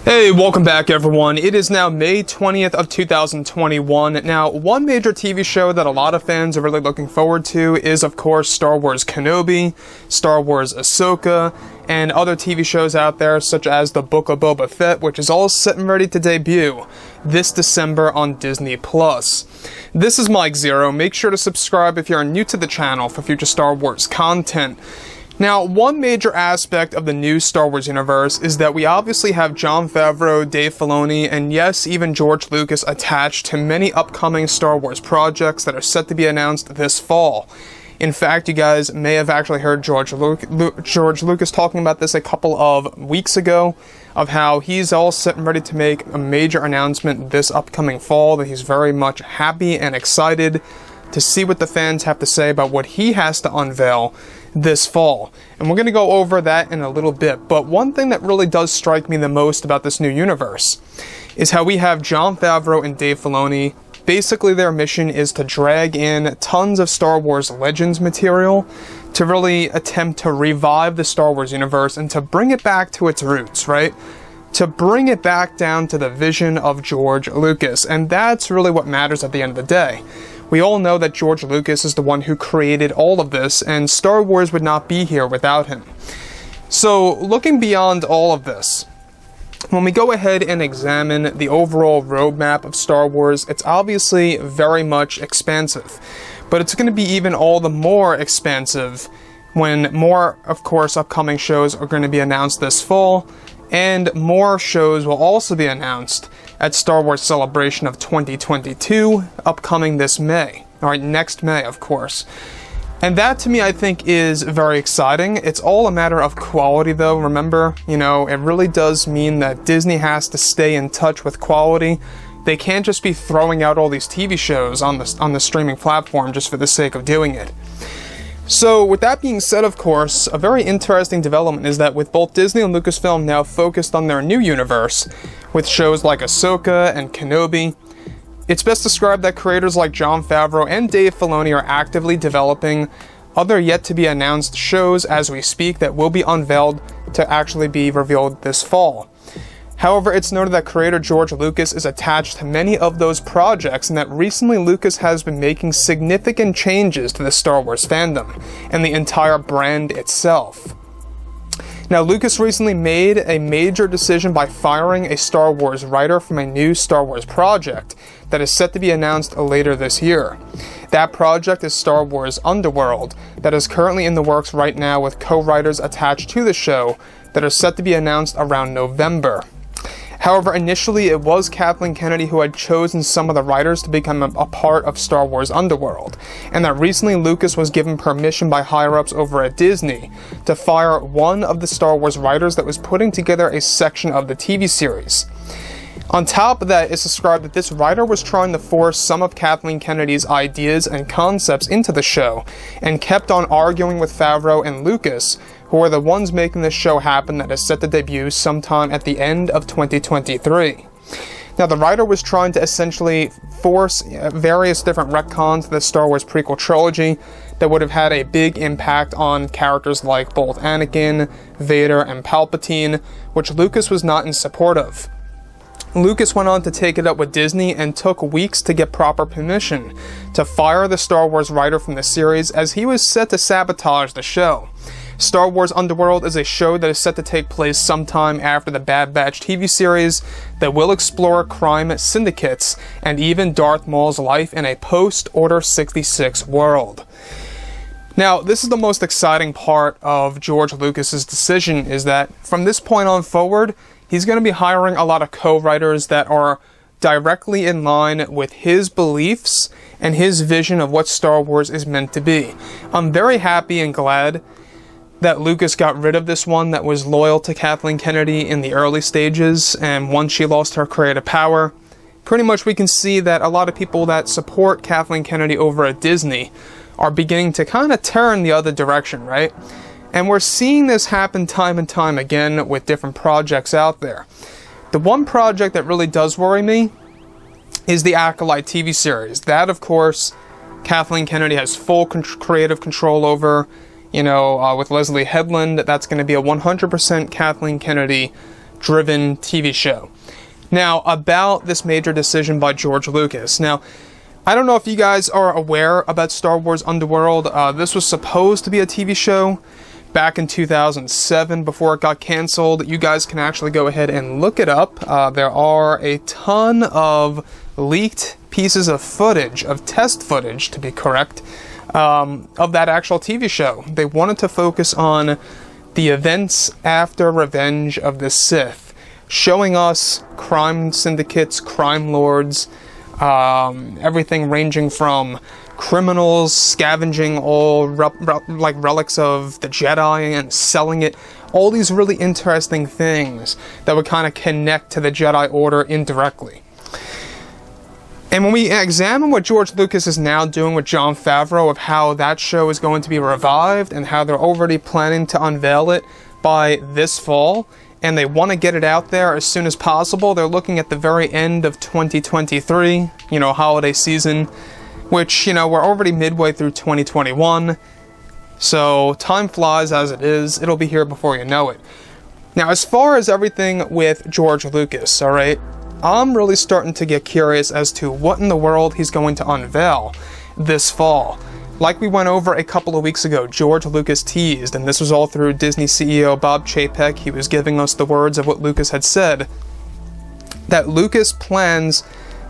Hey, welcome back everyone. It is now May 20th of 2021. Now, one major TV show that a lot of fans are really looking forward to is, of course, Star Wars Kenobi, Star Wars Ahsoka, and other TV shows out there such as The Book of Boba Fett, which is all set and ready to debut this December on Disney+. This is Mike Zero. Make sure to subscribe if you're new to the channel for future Star Wars content. Now, one major aspect of the new Star Wars universe is that we obviously have Jon Favreau, Dave Filoni, and yes, even George Lucas attached to many upcoming Star Wars projects that are set to be announced this fall. In fact, you guys may have actually heard George Lucas talking about this a couple of weeks ago, of how he's all set and ready to make a major announcement this upcoming fall, that he's very much happy and excited to see what the fans have to say about what he has to unveil this fall. And we're going to go over that in a little bit. But one thing that really does strike me the most about this new universe is how we have Jon Favreau and Dave Filoni. Basically, their mission is to drag in tons of Star Wars Legends material to really attempt to revive the Star Wars universe and to bring it back to its roots, right? To bring it back down to the vision of George Lucas. And that's really what matters at the end of the day. We all know that George Lucas is the one who created all of this, and Star Wars would not be here without him. So, looking beyond all of this, when we go ahead and examine the overall roadmap of Star Wars, it's obviously very much expansive. But it's going to be even all the more expansive when more, of course, upcoming shows are going to be announced this fall, and more shows will also be announced at Star Wars Celebration of 2022, upcoming this May. Alright, next May, of course. And that, to me, I think is very exciting. It's all a matter of quality, though. Remember, it really does mean that Disney has to stay in touch with quality. They can't just be throwing out all these TV shows on the streaming platform just for the sake of doing it. So, with that being said, of course, a very interesting development is that with both Disney and Lucasfilm now focused on their new universe, with shows like Ahsoka and Kenobi, it's best described that creators like Jon Favreau and Dave Filoni are actively developing other yet-to-be-announced shows as we speak that will be unveiled to actually be revealed this fall. However, it's noted that creator George Lucas is attached to many of those projects, and that recently Lucas has been making significant changes to the Star Wars fandom and the entire brand itself. Now, Lucas recently made a major decision by firing a Star Wars writer from a new Star Wars project that is set to be announced later this year. That project is Star Wars Underworld, that is currently in the works right now with co-writers attached to the show that are set to be announced around November. However, initially it was Kathleen Kennedy who had chosen some of the writers to become a part of Star Wars Underworld, and that recently Lucas was given permission by higher-ups over at Disney to fire one of the Star Wars writers that was putting together a section of the TV series. On top of that, it's described that this writer was trying to force some of Kathleen Kennedy's ideas and concepts into the show, and kept on arguing with Favreau and Lucas, who are the ones making this show happen that is set to debut sometime at the end of 2023. Now, the writer was trying to essentially force various different retcons to the Star Wars prequel trilogy that would have had a big impact on characters like both Anakin, Vader, and Palpatine, which Lucas was not in support of. Lucas went on to take it up with Disney and took weeks to get proper permission to fire the Star Wars writer from the series, as he was set to sabotage the show. Star Wars Underworld is a show that is set to take place sometime after the Bad Batch TV series that will explore crime syndicates and even Darth Maul's life in a post-Order 66 world. Now, this is the most exciting part of George Lucas's decision, is that from this point on forward, he's going to be hiring a lot of co-writers that are directly in line with his beliefs and his vision of what Star Wars is meant to be. I'm very happy and glad that Lucas got rid of this one that was loyal to Kathleen Kennedy in the early stages, and once she lost her creative power, pretty much we can see that a lot of people that support Kathleen Kennedy over at Disney are beginning to kind of turn the other direction, right? And we're seeing this happen time and time again with different projects out there. The one project that really does worry me is the Acolyte TV series. That, of course, Kathleen Kennedy has full creative control over. With Leslye Headland, that's going to be a 100% Kathleen Kennedy driven TV show. Now, about this major decision by George Lucas. Now, I don't know if you guys are aware about Star Wars Underworld. This was supposed to be a TV show back in 2007 before it got canceled. You guys can actually go ahead and look it up. There are a ton of leaked pieces of footage, of test footage to be correct, of that actual TV show. They wanted to focus on the events after Revenge of the Sith, showing us crime syndicates, crime lords, everything ranging from criminals scavenging all like relics of the Jedi and selling it. All these really interesting things that would kind of connect to the Jedi Order indirectly. And when we examine what George Lucas is now doing with Jon Favreau, of how that show is going to be revived and how they're already planning to unveil it by this fall, and they want to get it out there as soon as possible. They're looking at the very end of 2023, holiday season, which, we're already midway through 2021. So time flies as it is. It'll be here before you know it. Now, as far as everything with George Lucas, alright, I'm really starting to get curious as to what in the world he's going to unveil this fall. Like we went over a couple of weeks ago, George Lucas teased, and this was all through Disney CEO Bob Chapek. He was giving us the words of what Lucas had said, that Lucas plans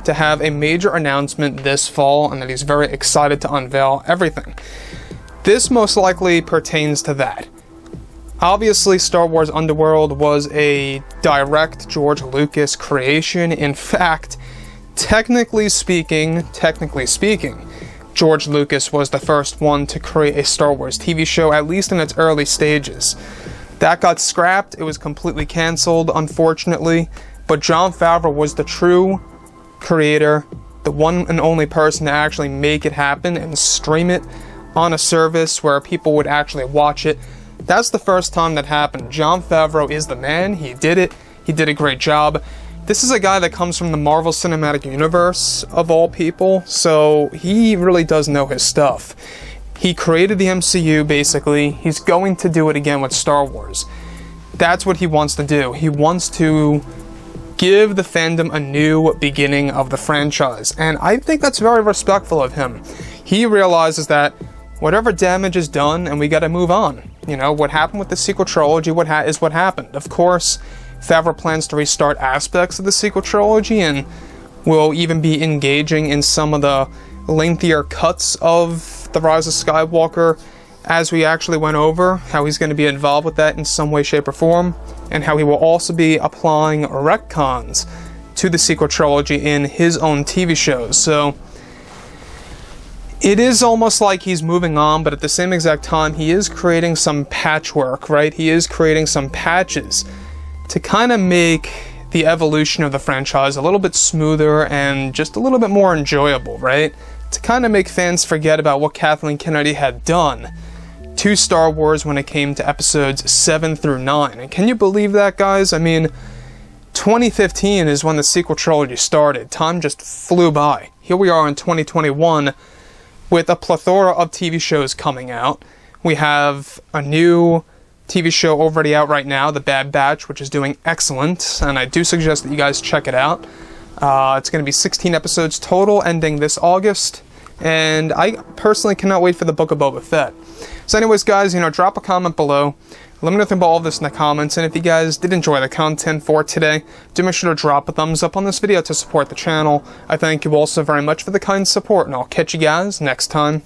to have a major announcement this fall, and that he's very excited to unveil everything. This most likely pertains to that. Obviously, Star Wars Underworld was a direct George Lucas creation. In fact, technically speaking, George Lucas was the first one to create a Star Wars TV show, at least in its early stages. That got scrapped. It was completely canceled, unfortunately. But Jon Favreau was the true creator, the one and only person to actually make it happen and stream it on a service where people would actually watch it. That's the first time that happened. Jon Favreau is the man. He did it. He did a great job. This is a guy that comes from the Marvel Cinematic Universe, of all people, so he really does know his stuff. He created the MCU, basically. He's going to do it again with Star Wars. That's what he wants to do. He wants to give the fandom a new beginning of the franchise, and I think that's very respectful of him. He realizes that whatever damage is done, and we gotta move on. What happened with the sequel trilogy is what happened. Of course, Favreau plans to restart aspects of the sequel trilogy, and will even be engaging in some of the lengthier cuts of The Rise of Skywalker, as we actually went over, how he's going to be involved with that in some way, shape, or form, and how he will also be applying retcons to the sequel trilogy in his own TV shows. So it is almost like he's moving on, but at the same exact time, he is creating some patchwork, right? He is creating some patches to kind of make the evolution of the franchise a little bit smoother and just a little bit more enjoyable, right? To kind of make fans forget about what Kathleen Kennedy had done to Star Wars when it came to episodes 7 through 9. And can you believe that, guys? I mean, 2015 is when the sequel trilogy started. Time just flew by. Here we are in 2021 with a plethora of TV shows coming out. We have a new TV show already out right now, The Bad Batch, which is doing excellent, and I do suggest that you guys check it out. It's going to be 16 episodes total, ending this August, and I personally cannot wait for the Book of Boba Fett. So anyways, guys, drop a comment below. Let me know about all of this in the comments, and if you guys did enjoy the content for today, do make sure to drop a thumbs up on this video to support the channel. I thank you all so very much for the kind support, and I'll catch you guys next time.